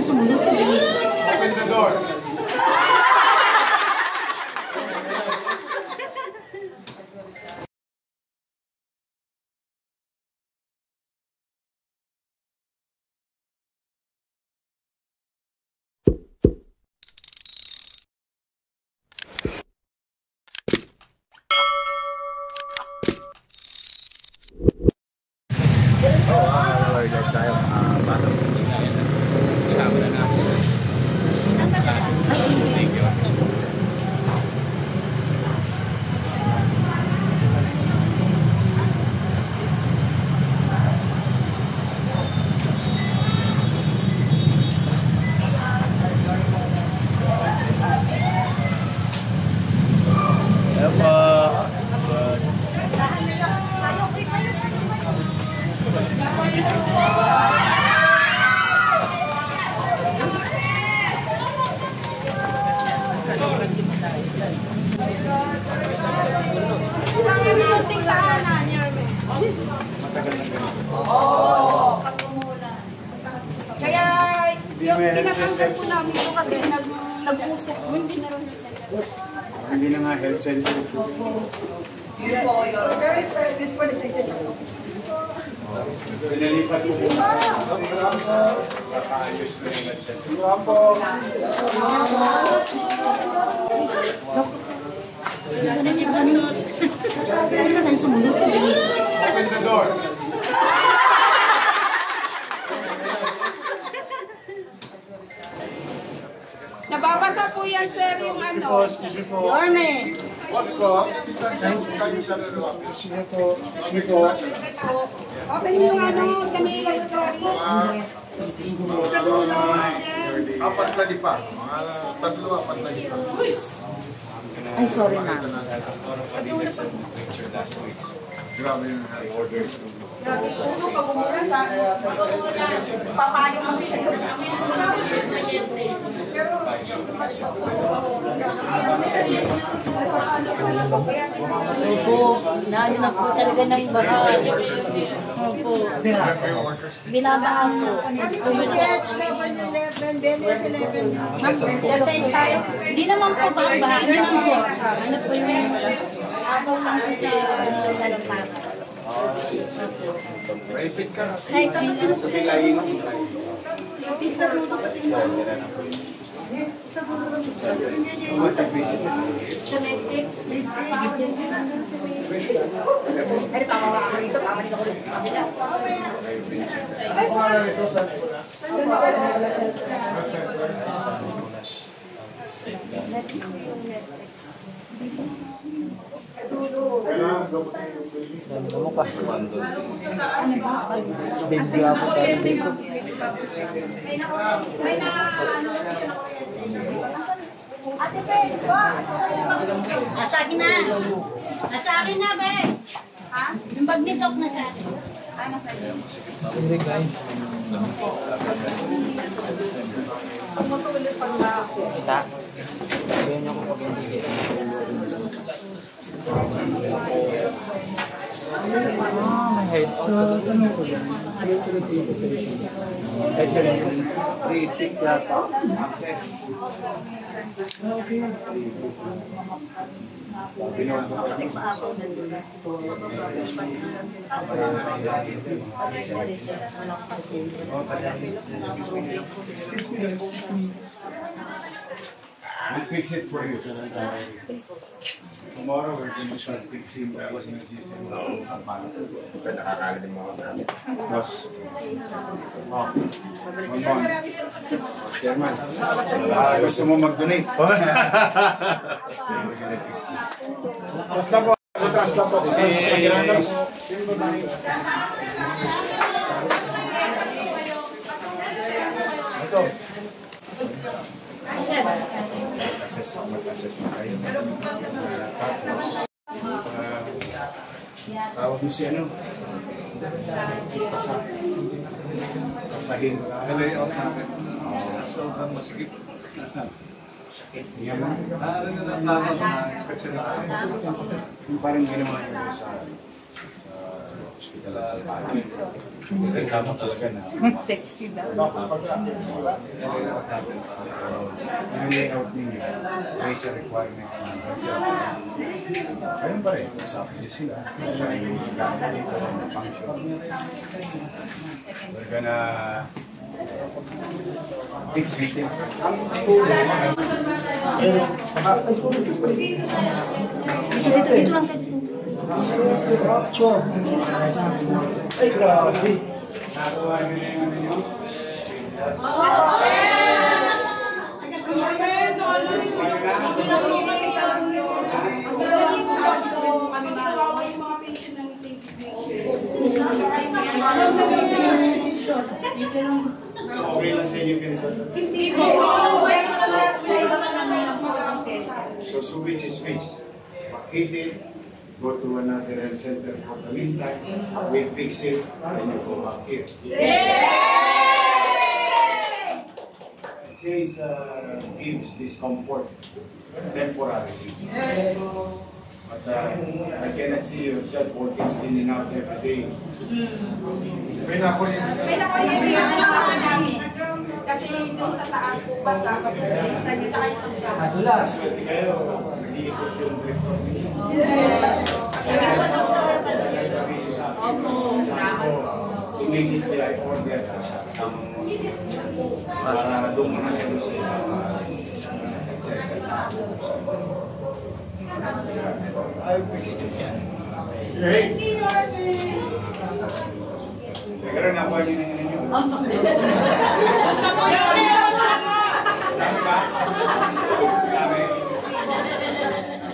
sumunod. Open the door. Order tayo mga batang kasama na natin. Thank you. Kaya yung tinatanggal po namin ito kasi nag-usok. Hindi na nga health center. Very it's for the ticket. Pinalipat ko po. Kakaayos ko yung health center. Open the door. Nababasa po yan, sir, yung ano. Yorme. Boss ko, kayo sa lalo. Open yung ano, sa may laboratory. Sa dulo. Apat na di pa. Mga tatlo, apat na di pa. Ay, sorry na. Grabe yung order. Grabe po, pag umulan ha. Papayo kami sa iyo. Opo, naano na po talaga ng bahay. Opo. Binabaan po. Gets, level 11, Benes 11. Entertain tayo. Hindi naman po babahan. Ano po yung abaw lang po sa talampakan. Repeat ka. Ay, kami na po. Sabi lain. Sa dulo pati yun. Sa dulo. Mag-visit na. Sa metric. Ay, pamawak rito. Pamalik ako rito sa kabila. Ano pangalan ito sa kailangan gamutin yung May na, ano, Ate Ben, ba? Nasa akin na. Nasa akin na, be. Ha? Yung bag ni Doc na sa akin. Ah, nasa iyo. Hindi guys. Ang matulog pag na ako. Kita. Sabihin niyo kung pag-hindi. May head. So, ano ko yan? Head ka rin yung 3 yata. access. We'll fix it for you. Tomorrow we're going to start fixing the washing machine. Nakakala din mga namin. Boss. Oh. Chairman. Gusto mo mag-donate? We're gonna fix this. Trust lang po. Trust lang po. Ito. Mag-assess na kayo. Tapos, tawag mo si ano? Pasahin ko lang. Layout namin. Sobrang masigit. Sakit. Yan mo. Na-inspection na tayo. Yung parang ginawa nyo sa hospital sa Reklamo talaga na. Sexy daw. Yung layout ninyo, based sa requirements ng website. Ayun pa rin, usapin nyo sila. Yung gamit dito ng function. We're gonna fix these things. Dito lang tayo. Ay, grabe. Nakuha nyo na yung ano nyo. So, okay lang sa inyo ganito? So, switch is switch. Hit it, go to another health center for the meantime, we fix it, and you go back here. Chase gives discomfort temporarily. But I cannot see yourself working in and out every day. May May nakuha namin. Kasi doon sa taas po basa, yung sa inyo, tsaka yung sa Adulas. swerte kayo, nag-iikot yung director ninyo. Sabi ko, immediately I order ka siya. Para doon mo na kayo sa isang headset. I'll fix it yan. Great! Pero nakuha niyo na yun ninyo. Dami ba? Dami.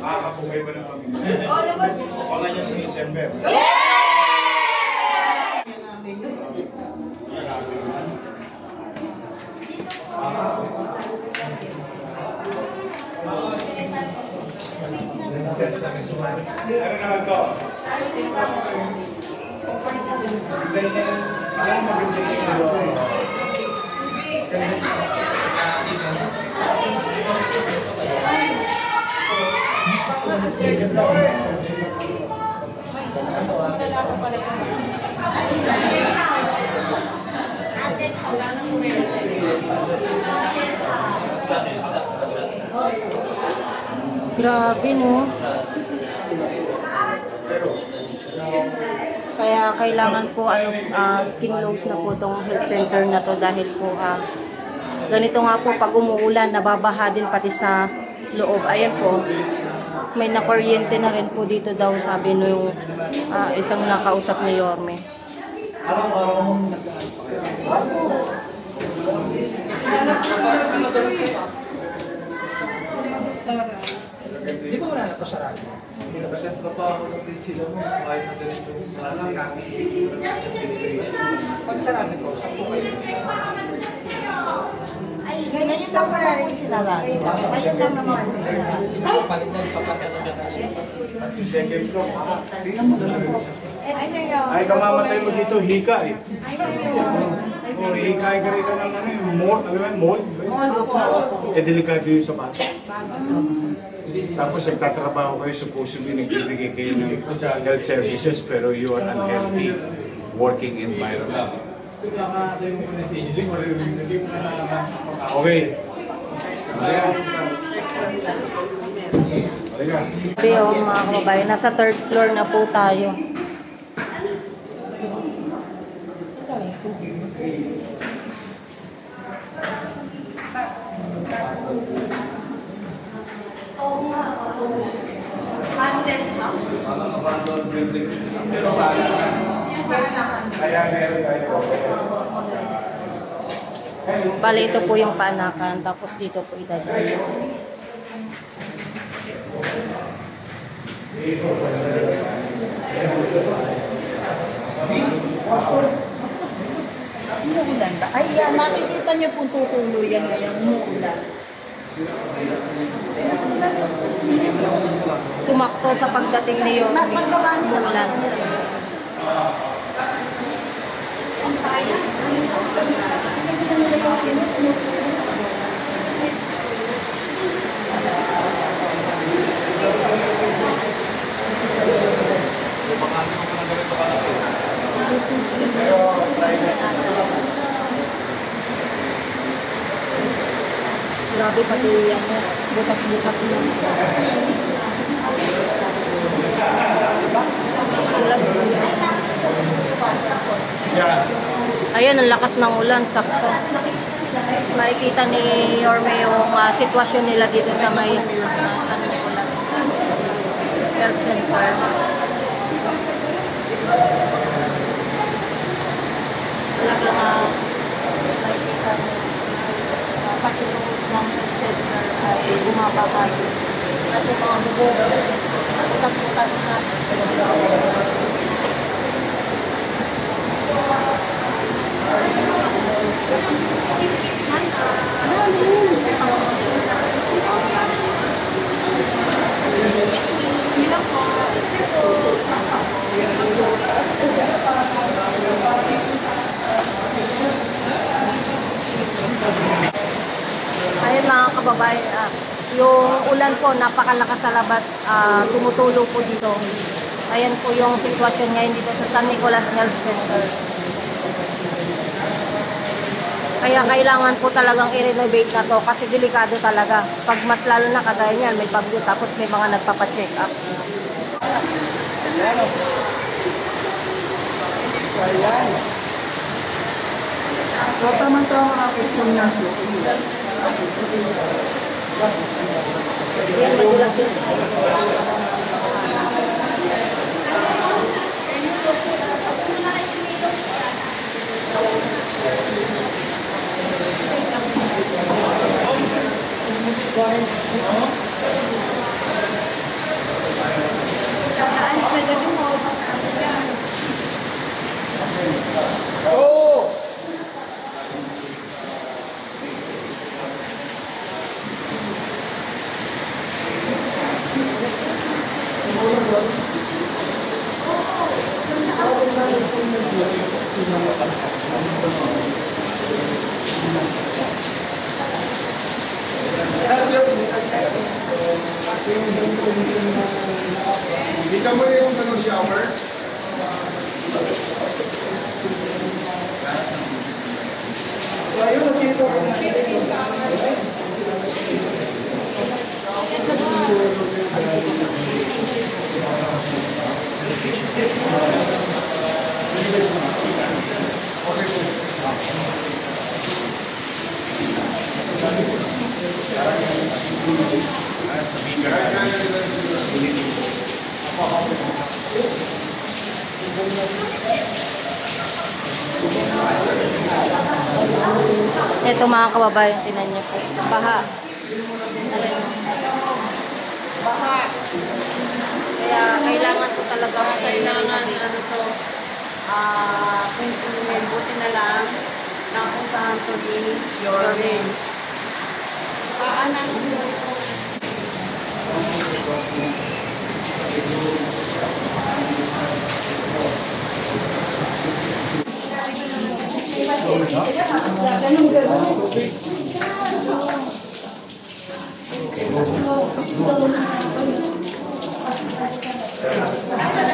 Makakapugay ba ng pamilya? Huwag nyo sa December. Ano naman to? Parang maganda yung statue eh. Grabe, no? Kaya kailangan po kinlose na po itong health center na to dahil po ganito nga po pag umuulan nababaha din pati sa loob. Ayan po, may nakuryente na rin po dito daw, sabi nung isang nakausap ni Yorme. Di ba wala na pa siya rin? Pinapasentro pa ako ng sila mo. Kahit na ganito yung pag sarado ko, saan po kayo? Ay, ngayon lang pala rin sila lang. Ngayon lang naman sila. Palit na yung papakita dyan. Pati second floor. Ay, kamamatay mo dito, hika eh. O, hika ka rin ka ng ano yung mold. Ano yan, mold? Eh, delikado yung sa bata. Tapos nagtatrabaho kayo, supposedly nagbibigay kayo ng health services, pero you are unhealthy working environment. Okay. Sabi mga kababayan, nasa third floor na po tayo. Bale, ito po yung paanakan, tapos dito po idadala. Umuulan ba? Ay, yan. Nakikita niyo po tutuluyan ngayon. Umuulan. Sumakto sa pagdating ni Yorme. Magkabaan ka Umulan. Pero Grabe, pati ano, butas-butas yung isa. Ayan, ang lakas ng ulan, sakto. Makikita ni Yorme yung sitwasyon nila dito sa may San Nicolas Health Center. Talagang makikita mo pati ng health center ay bumababa din. At yung mga bubog, butas-butas na. Ayun mga kababayan, yung ulan po napakalakas sa labas, tumutulo po dito. Ayan po yung sitwasyon ngayon dito sa San Nicolas Health Center. Kaya kailangan po talagang i-renovate na to kasi delikado talaga. Pag mas lalo na kagaya niyan, may bagyo tapos may mga nagpapacheck up. So, tama-tama ang system niya. Yan, magulat yun. Oh! Dito mo yung ganun shower. So, ayun, dito. Ito mga kababayan, tinan niyo po. Baha. Baha. Kaya kailangan po talaga ano to. Buti na lang napuntahan to ni Yorme. Paanan mo. Ganun.